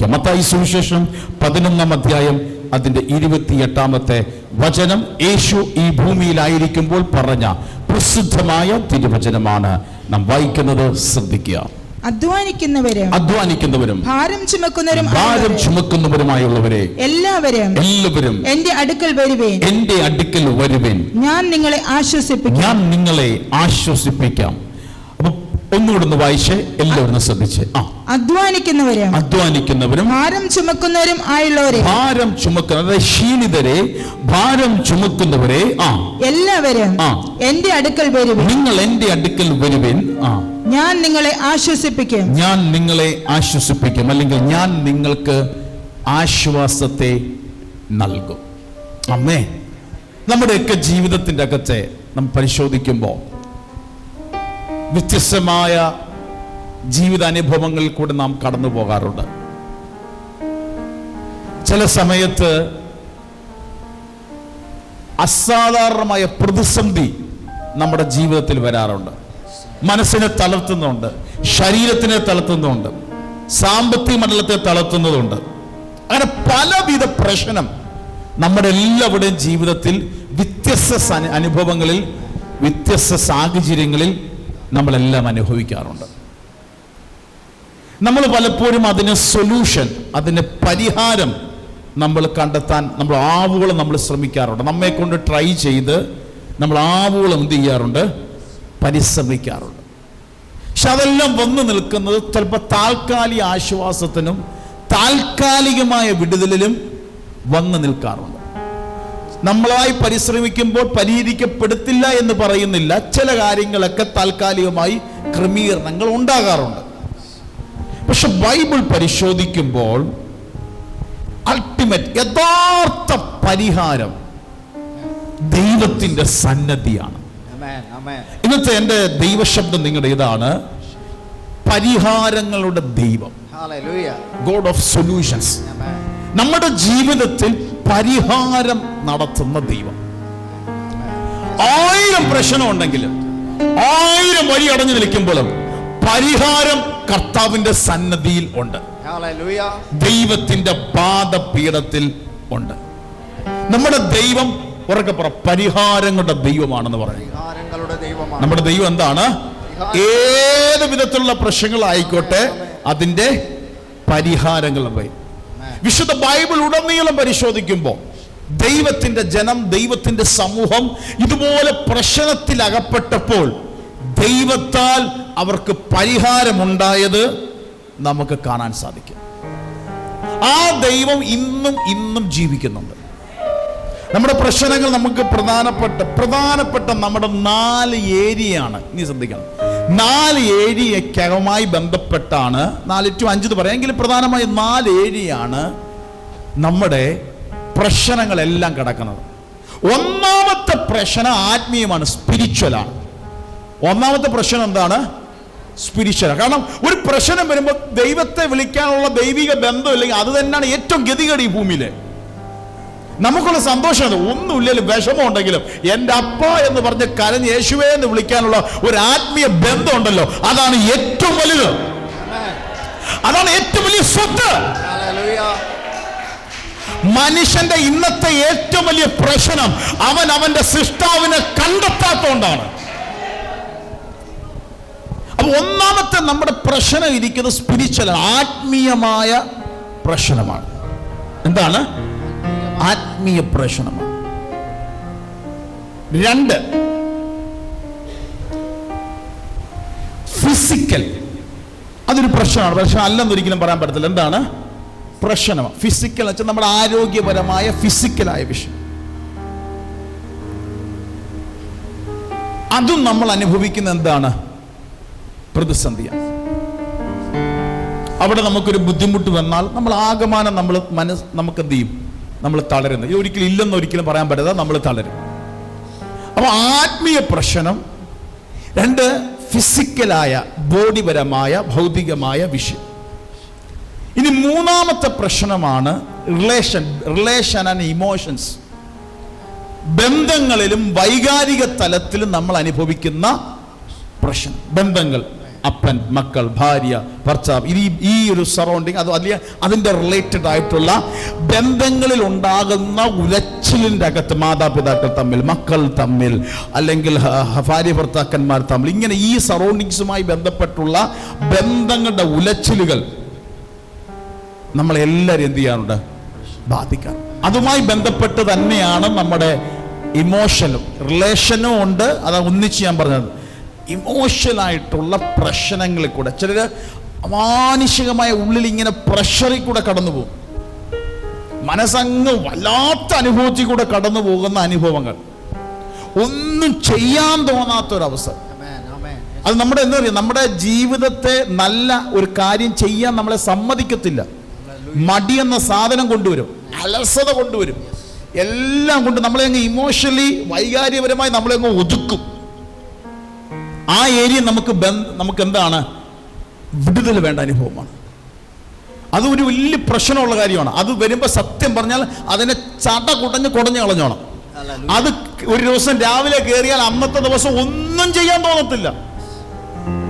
ശ്രദ്ധിക്കാം. മത്തായി സുവിശേഷം 11-ാം അധ്യായം അതിന്റെ 28-ാമത്തെ വചനം യേശു ഈ ഭൂമിയിലായിരിക്കുമ്പോൾ പറഞ്ഞ പ്രസിദ്ധമായ തിരുവചനമാണ് നാം വായിക്കുന്നത്. ശ്രദ്ധിക്കുക. അധ്വാനിക്കുന്നവരും ഭാരം ചുമക്കുന്നവരുമായുള്ളവരെ എല്ലാവരും എന്റെ അടുക്കൽ വരുവേൻ, ഞാൻ നിങ്ങളെ ആശ്വസിപ്പിക്കാം. അപ്പൊ ഒന്നുകൂടെ ഒന്ന് വായിച്ചേ, എല്ലാവരും ശ്രദ്ധിച്ചേ. അധ്വാനിക്കുന്നവരും ഭാരം ചുമക്കുന്നവരും ആയുള്ളവരെ, ക്ഷീണിതരെ, ഭാരം ചുമക്കുന്നവരെ എല്ലാവരും എന്റെ അടുക്കൽ വരുവേൻ, നിങ്ങൾ എന്റെ അടുക്കൽ വരുവേൻ, ഞാൻ നിങ്ങളെ ആശ്വസിപ്പിക്കും. അല്ലെങ്കിൽ ഞാൻ നിങ്ങൾക്ക് ആശ്വാസത്തെ നൽകും. അമ്മേ, നമ്മുടെയൊക്കെ ജീവിതത്തിന്റെ അകത്തെ നാം പരിശോധിക്കുമ്പോൾ വ്യത്യസ്തമായ ജീവിതാനുഭവങ്ങളിൽ കൂടെ നാം കടന്നു പോകാറുണ്ട്. ചില സമയത്ത് അസാധാരണമായ പ്രതിസന്ധി നമ്മുടെ ജീവിതത്തിൽ വരാറുണ്ട്. മനസ്സിനെ തളർത്തുന്നുണ്ട്, ശരീരത്തിനെ തളർത്തുന്നുണ്ട്, സാമ്പത്തിക മണ്ഡലത്തെ തളർത്തുന്നതുണ്ട്. അങ്ങനെ പലവിധ പ്രശ്നം നമ്മുടെ എല്ലാവരുടെയും ജീവിതത്തിൽ വ്യത്യസ്ത അനുഭവങ്ങളിൽ, വ്യത്യസ്ത സാഹചര്യങ്ങളിൽ നമ്മളെല്ലാം അനുഭവിക്കാറുണ്ട്. നമ്മൾ പലപ്പോഴും അതിന് സൊല്യൂഷൻ, അതിന് പരിഹാരം നമ്മൾ കണ്ടെത്താൻ നമ്മൾ ആവുകളും നമ്മൾ ശ്രമിക്കാറുണ്ട്. നമ്മെ കൊണ്ട് ട്രൈ ചെയ്ത് നമ്മൾ ആവുകളും എന്ത് ചെയ്യാറുണ്ട്? പരിശ്രമിക്കാറുണ്ട്. പക്ഷെ അതെല്ലാം വന്നു നിൽക്കുന്നത് ചിലപ്പോൾ താൽക്കാലിക ആശ്വാസത്തിനും താൽക്കാലികമായ വിടുതലിലും വന്നു നിൽക്കാറുണ്ട്. നമ്മളായി പരിശ്രമിക്കുമ്പോൾ പരിഹരിക്കപ്പെടുത്തില്ല എന്ന് പറയുന്നില്ല. ചില കാര്യങ്ങളൊക്കെ താൽക്കാലികമായി ക്രമീകരണങ്ങൾ ഉണ്ടാകാറുണ്ട്. പക്ഷെ ബൈബിൾ പരിശോധിക്കുമ്പോൾ അൾട്ടിമേറ്റ് യഥാർത്ഥ പരിഹാരം ദൈവത്തിന്റെ സന്നദ്ധിയാണ്. ഇന്നത്തെ എൻ്റെ ദൈവശബ്ദം നിങ്ങളുടെ ഇതാണ്: പരിഹാരങ്ങളുടെ ദൈവം, ഗോഡ് ഓഫ് സൊല്യൂഷൻസ്. നമ്മുടെ ജീവിതത്തിൽ പരിഹാരം നടത്തുന്ന ദൈവം. 1000 പ്രശ്നം ഉണ്ടെങ്കിലും 1000 വഴി അടഞ്ഞു നിൽക്കുമ്പോഴും പരിഹാരം കർത്താവിന്റെ സന്നദ്ധിയിൽ ഉണ്ട്, ദൈവത്തിന്റെ പാദപീഠത്തിൽ ഉണ്ട്. നമ്മുടെ ദൈവം പരിഹാരങ്ങളുടെ ദൈവമാണെന്ന് പറഞ്ഞു. നമ്മുടെ ദൈവം എന്താണ്? ഏത് വിധത്തിലുള്ള പ്രശ്നങ്ങളായിക്കോട്ടെ അതിന്റെ പരിഹാരങ്ങൾ. വിശുദ്ധ ബൈബിൾ ഉടനീളം പരിശോധിക്കുമ്പോൾ ദൈവത്തിന്റെ ജനം, ദൈവത്തിന്റെ സമൂഹം ഇതുപോലെ പ്രശ്നത്തിൽ അകപ്പെട്ടപ്പോൾ ദൈവത്താൽ അവർക്ക് പരിഹാരമുണ്ടായത് നമുക്ക് കാണാൻ സാധിക്കും. ആ ദൈവം ഇന്നും ജീവിക്കുന്നുണ്ട്. നമ്മുടെ പ്രശ്നങ്ങൾ നമുക്ക് പ്രധാനപ്പെട്ട നമ്മുടെ 4 ഏരിയയാണ്. നീ ശ്രദ്ധിക്കണം, 4 ഏരിയക്കകമായി ബന്ധപ്പെട്ടാണ്, 4 to 5 പറയാമെങ്കിലും പ്രധാനമായും 4 ഏരിയയാണ് നമ്മുടെ പ്രശ്നങ്ങളെല്ലാം കിടക്കുന്നത്. ഒന്നാമത്തെ പ്രശ്നം ആത്മീയമാണ്, സ്പിരിച്വലാണ്. ഒന്നാമത്തെ പ്രശ്നം എന്താണ്? സ്പിരിച്വലാണ്. കാരണം ഒരു പ്രശ്നം വരുമ്പോൾ ദൈവത്തെ വിളിക്കാനുള്ള ദൈവിക ബന്ധം ഇല്ലെങ്കിൽ അത് തന്നെയാണ് ഏറ്റവും ഗതികേട് ഈ ഭൂമിയിലെ. നമുക്കുള്ള സന്തോഷം ഒന്നുമില്ലെങ്കിലും വിഷമം ഉണ്ടെങ്കിലും എൻ്റെ അപ്പ എന്ന് പറഞ്ഞ് കരഞ്ഞ് യേശുവേ എന്ന് വിളിക്കാനുള്ള ഒരു ആത്മീയ ബന്ധം ഉണ്ടല്ലോ, അതാണ് ഏറ്റവും വലുത്, അതാണ് ഏറ്റവും വലിയ സ്വത്ത്. മനുഷ്യന്റെ ഇന്നത്തെ ഏറ്റവും വലിയ പ്രശ്നം അവന്റെ സൃഷ്ടാവിനെ കണ്ടെത്താത്തതുകൊണ്ടാണ്. അപ്പൊ ഒന്നാമത്തെ നമ്മുടെ പ്രശ്നം ഇരിക്കുന്നത് സ്പിരിച്വൽ, ആത്മീയമായ പ്രശ്നമാണ്. എന്താണ്? ആത്മീയ പ്രശ്നമാണ്. 2 ഫിസിക്കൽ. അതൊരു പ്രശ്നമാണ്, പ്രശ്നം അല്ലെന്നൊരിക്കലും പറയാൻ പറ്റത്തില്ല. എന്താണ് പ്രശ്നം? ഫിസിക്കൽ വെച്ചാൽ നമ്മുടെ ആരോഗ്യപരമായ ഫിസിക്കലായ വിഷയം. അതും നമ്മൾ അനുഭവിക്കുന്ന എന്താണ്? പ്രതിസന്ധിയാണ്. അവിടെ നമുക്കൊരു ബുദ്ധിമുട്ട് വന്നാൽ നമ്മൾ ആകമാനം നമുക്ക് എന്ത് ചെയ്യും? നമ്മൾ തളരുന്നത്. ഒരിക്കലും ഇല്ലെന്നൊരിക്കലും പറയാൻ പറ്റാതെ നമ്മൾ തളരും. അപ്പൊ ആത്മീയ പ്രശ്നം. 2 ഫിസിക്കലായ, ബോഡിപരമായ, ഭൗതികമായ വിഷയം. ഇനി 3ാമത്തെ പ്രശ്നമാണ് റിലേഷൻ ആൻഡ് ഇമോഷൻസ്. ബന്ധങ്ങളിലും വൈകാരിക തലത്തിലും നമ്മൾ അനുഭവിക്കുന്ന പ്രശ്നം. ബന്ധങ്ങൾ, അപ്പൻ, മക്കൾ, ഭാര്യ, ഭർത്താവ്, ഈ ഒരു സറൗണ്ടിങ്, അത് അല്ലെങ്കിൽ അതിൻ്റെ റിലേറ്റഡ് ആയിട്ടുള്ള ബന്ധങ്ങളിൽ ഉണ്ടാകുന്ന ഉലച്ചിലിൻ്റെ അകത്ത് മാതാപിതാക്കൾ തമ്മിൽ, മക്കൾ തമ്മിൽ, അല്ലെങ്കിൽ ഭാര്യ ഭർത്താക്കന്മാർ തമ്മിൽ, ഇങ്ങനെ ഈ സറൗണ്ടിങ്സുമായി ബന്ധപ്പെട്ടുള്ള ബന്ധങ്ങളുടെ ഉലച്ചിലുകൾ നമ്മളെല്ലാവരും എന്ത് ചെയ്യാറുണ്ട്? ബാധിക്കാൻ. അതുമായി ബന്ധപ്പെട്ട് തന്നെയാണ് നമ്മുടെ ഇമോഷനും റിലേഷനും ഉണ്ട്. അത് ഒന്നിച്ച് ഞാൻ പറഞ്ഞത്, ഇമോഷനായിട്ടുള്ള പ്രശ്നങ്ങളിൽ കൂടെ ചിലർ അമാനുഷികമായ ഉള്ളിൽ ഇങ്ങനെ പ്രഷറിൽ കൂടെ കടന്നു പോകും. മനസ്സങ്ങ് വല്ലാത്ത അനുഭവത്തിൽ കൂടെ കടന്നു പോകുന്ന അനുഭവങ്ങൾ, ഒന്നും ചെയ്യാൻ തോന്നാത്തൊരവസ്ഥ. അത് നമ്മുടെ എന്താ പറയുക, നമ്മുടെ ജീവിതത്തെ നല്ല ഒരു കാര്യം ചെയ്യാൻ നമ്മളെ സമ്മതിക്കത്തില്ല. മടി എന്ന സാധനം കൊണ്ടുവരും, അലസത കൊണ്ടുവരും, എല്ലാം കൊണ്ട് നമ്മളെ അങ്ങ് ഇമോഷണലി വൈകാരികപരമായി നമ്മളെ അങ്ങ് ഒതുക്കും. ആ ഏരിയ നമുക്ക് എന്താണ്, വിടുതൽ വേണ്ട അനുഭവമാണ്. അത് ഒരു വലിയ പ്രശ്നമുള്ള കാര്യമാണ്. അത് വരുമ്പോൾ സത്യം പറഞ്ഞാൽ അതിനെ കുടഞ്ഞ് കളഞ്ഞോണം. അത് ഒരു ദിവസം രാവിലെ കയറിയാൽ അന്നത്തെ ദിവസം ഒന്നും ചെയ്യാൻ തോന്നത്തില്ല.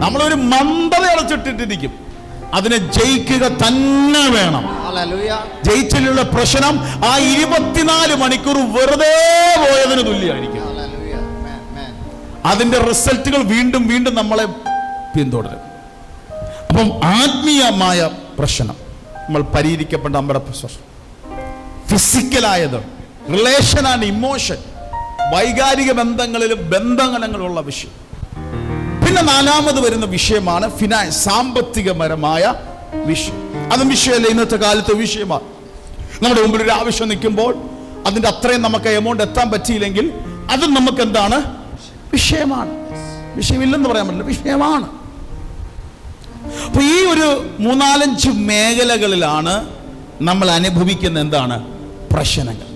നമ്മളൊരു മന്ദത അടച്ചിട്ടിട്ടിരിക്കും. അതിനെ ജയിക്കുക തന്നെ വേണം. ജയിച്ചിലുള്ള പ്രശ്നം ആ 24 മണിക്കൂർ വെറുതെ പോയതിന് തുല്യമായിരിക്കും. അതിന്റെ റിസൾട്ടുകൾ വീണ്ടും വീണ്ടും നമ്മളെ പിന്തുടരും. അപ്പം ആത്മീയമായ പ്രശ്നം നമ്മൾ പരിഹരിക്കപ്പെട്ട നമ്മുടെ പ്രശ്നം, ഫിസിക്കലായത് റിലേഷനാണ്, ഇമോഷൻ, വൈകാരിക ബന്ധങ്ങളിലും ബന്ധങ്ങളുള്ള വിഷയം. പിന്നെ 4ാമത് വരുന്ന വിഷയമാണ് ഫിനാൻസ്, സാമ്പത്തികപരമായ വിഷയം. അതും വിഷയമല്ല, ഇന്നത്തെ കാലത്തെ വിഷയമാണ്. നമ്മുടെ മുമ്പിൽ ഒരു ആവശ്യം നിൽക്കുമ്പോൾ അതിൻ്റെ അത്രയും നമുക്ക് എമൗണ്ട് എത്താൻ പറ്റിയില്ലെങ്കിൽ അത് നമുക്ക് എന്താണ്, വിഷയമാണ്. വിഷയമില്ലെന്ന് പറയാൻ പറ്റില്ല, വിഷയമാണ്. അപ്പൊ ഈ ഒരു 3-4 മേഖലകളിലാണ് നമ്മൾ അനുഭവിക്കുന്ന എന്താണ്, പ്രശ്നങ്ങൾ.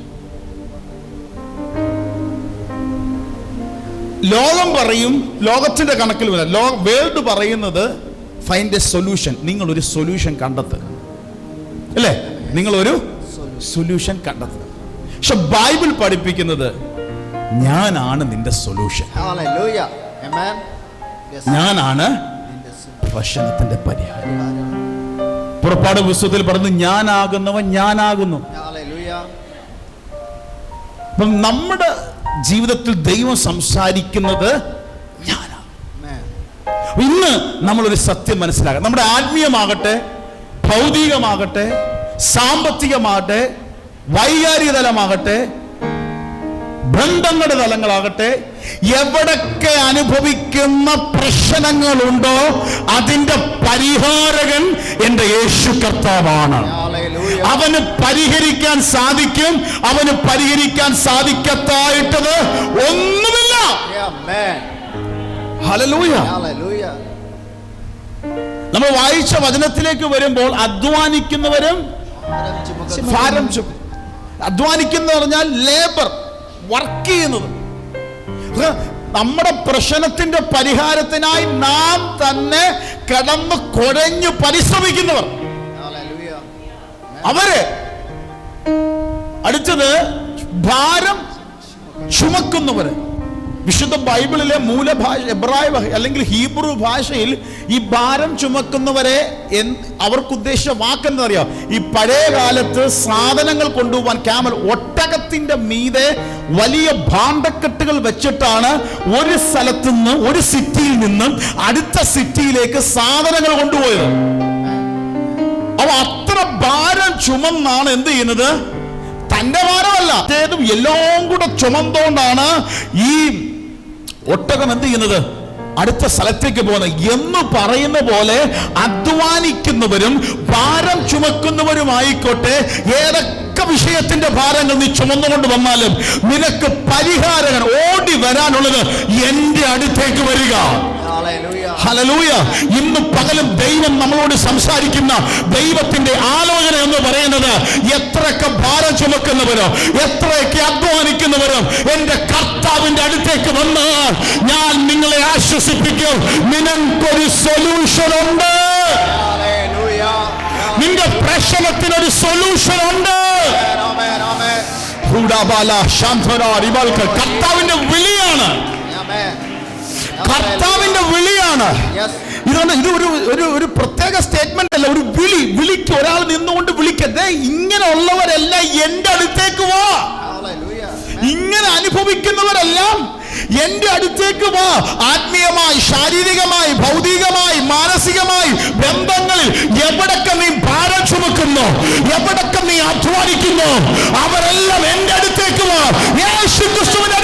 ലോകം പറയും, ലോകത്തിന്റെ കണക്കിൽ വേൾഡ് പറയുന്നത് ഫൈൻഡ് എ സൊല്യൂഷൻ. നിങ്ങളൊരു സൊല്യൂഷൻ കണ്ടെത്തുക, അല്ലേ? നിങ്ങളൊരു സൊല്യൂഷൻ കണ്ടെത്തുക. പക്ഷെ ബൈബിൾ പഠിപ്പിക്കുന്നത് ഞാനാണ് നിന്റെ സൊല്യൂഷൻ. ഞാനാണ് പ്രശ്നത്തിന്റെ പരിഹാരം. പുറപ്പാട് പുസ്തകത്തിൽ പറഞ്ഞു, ഞാനാകുന്നവൻ ഞാനാകുന്നു. അപ്പം നമ്മുടെ ജീവിതത്തിൽ ദൈവം സംസാരിക്കുന്നത് ഞാനാണ്. ഇന്ന് നമ്മളൊരു സത്യം മനസ്സിലാക്കാം. നമ്മുടെ ആത്മീയമാകട്ടെ, ഭൗതികമാകട്ടെ, സാമ്പത്തികമാകട്ടെ, വൈകാരിക തലമാകട്ടെ, ബന്ധങ്ങളുടെ തലങ്ങളാകട്ടെ, എവിടൊക്കെ അനുഭവിക്കുന്ന പ്രശ്നങ്ങളുണ്ടോ അതിന്റെ പരിഹാരകൻ എന്റെ യേശു കർത്താവാണ്. അവന് പരിഹരിക്കാൻ സാധിക്കും. അവന് പരിഹരിക്കാൻ സാധിക്കാത്തത് ഒന്നുമില്ല. ഹല്ലേലൂയ. നമ്മൾ വായിച്ച വചനത്തിലേക്ക് വരുമ്പോൾ അധ്വാനിക്കുന്നവരും ഭാരം ചുമക്കും. അധ്വാനിക്കുന്ന പറഞ്ഞാൽ ലേബർ, വർക്ക് ചെയ്യുന്നത്. നമ്മുടെ പ്രശ്നത്തിന്റെ പരിഹാരത്തിനായി നാം തന്നെ കിടന്ന് കുഴഞ്ഞു പരിശ്രമിക്കുന്നവർ അവര്. അടുത്തത് ഭാരം ചുമക്കുന്നവര്. വിശുദ്ധ ബൈബിളിലെ മൂലഭാഷ എബ്രായ അല്ലെങ്കിൽ ഹീബ്രു ഭാഷയിൽ ഈ ഭാരം ചുമക്കുന്നവരെ അവർക്ക് ഉദ്ദേശിച്ച വാക്കെന്താ അറിയാം? ഈ പഴയ കാലത്ത് സാധനങ്ങൾ കൊണ്ടുപോകാൻ ക്യാമൽ, ഒട്ടകത്തിന്റെ മീതെ വലിയ ഭാണ്ഡക്കെട്ടുകൾ വെച്ചിട്ടാണ് ഒരു സ്ഥലത്ത് നിന്ന്, ഒരു സിറ്റിയിൽ നിന്നും അടുത്ത സിറ്റിയിലേക്ക് സാധനങ്ങൾ കൊണ്ടുപോയത്. അവ അത്ര ഭാരം ചുമന്നാണ് എന്ത് ചെയ്യുന്നത്? തന്റെ ഭാരമല്ല, അതേതും എല്ലാം കൂടെ ചുമന്നുകൊണ്ടാണ് ഈ ഒട്ടകം എന്ത് ചെയ്യുന്നത്? അടുത്ത സ്ഥലത്തേക്ക് പോകുന്നത്. എന്ന് പറയുന്ന പോലെ അധ്വാനിക്കുന്നവരും ഭാരം ചുമക്കുന്നവരുമായിക്കോട്ടെ, ഏതൊക്കെ വിഷയത്തിന്റെ ഭാരങ്ങൾ നീ ചുമന്നുകൊണ്ട് വന്നാലും നിനക്ക് പരിഹാരങ്ങൾ ഓടി വരാനുള്ളത് എന്റെ അടുത്തേക്ക് വരിക. ഹല്ലേലൂയ. ഇന്ന് പകലും ദൈവം നമ്മളോട് സംസാരിക്കുന്ന ദൈവത്തിന്റെ ആലോചന എന്ന് പറയുന്നത്, എത്രയൊക്കെ ഭാരം ചുമക്കുന്നവരോ, എത്രയൊക്കെ അധ്വാനിക്കുന്നവരോ എന്റെ കർത്താവിന്റെ അടുത്തേക്ക് വന്നാൽ ഞാൻ നിങ്ങളെ ആശ്വസിപ്പിക്കും. നിനക്കൊരു സൊല്യൂഷൻ ഉണ്ട്. നിന്റെ പ്രശ്നത്തിനൊരു സൊല്യൂഷൻ ഉണ്ട്. കർത്താവിന്റെ വിളിയാണ്, കർത്താവിന്റെ വിളിയാണ്. ഇതാണ് ഇത് ഒരു പ്രത്യേക സ്റ്റേറ്റ്മെന്റ് അല്ല, ഒരു വിളിക്ക് ഒരാൾ നിന്നുകൊണ്ട് വിളിക്കട്ടെ, ഇങ്ങനെ ഉള്ളവരെല്ലാം എന്റെ അടുത്തേക്ക് വാ. ഇങ്ങനെ അനുഭവിക്കുന്നവരെല്ലാം എന്റെ അടുത്തേക്ക് വാ. ആത്മീയമായി, ശാരീരികമായി, ഭൗതികമായി, മാനസികമായി, ബന്ധങ്ങളിൽ എവിടൊക്കെ നീ ഭാരം ചുമക്കുന്നു, എവിടൊക്കെ നീ അധ്വാനിക്കുന്നു, അവരെല്ലാം എന്റെ അടുത്തേക്ക് വാ. യേശു ക്രിസ്തുവിന്റെ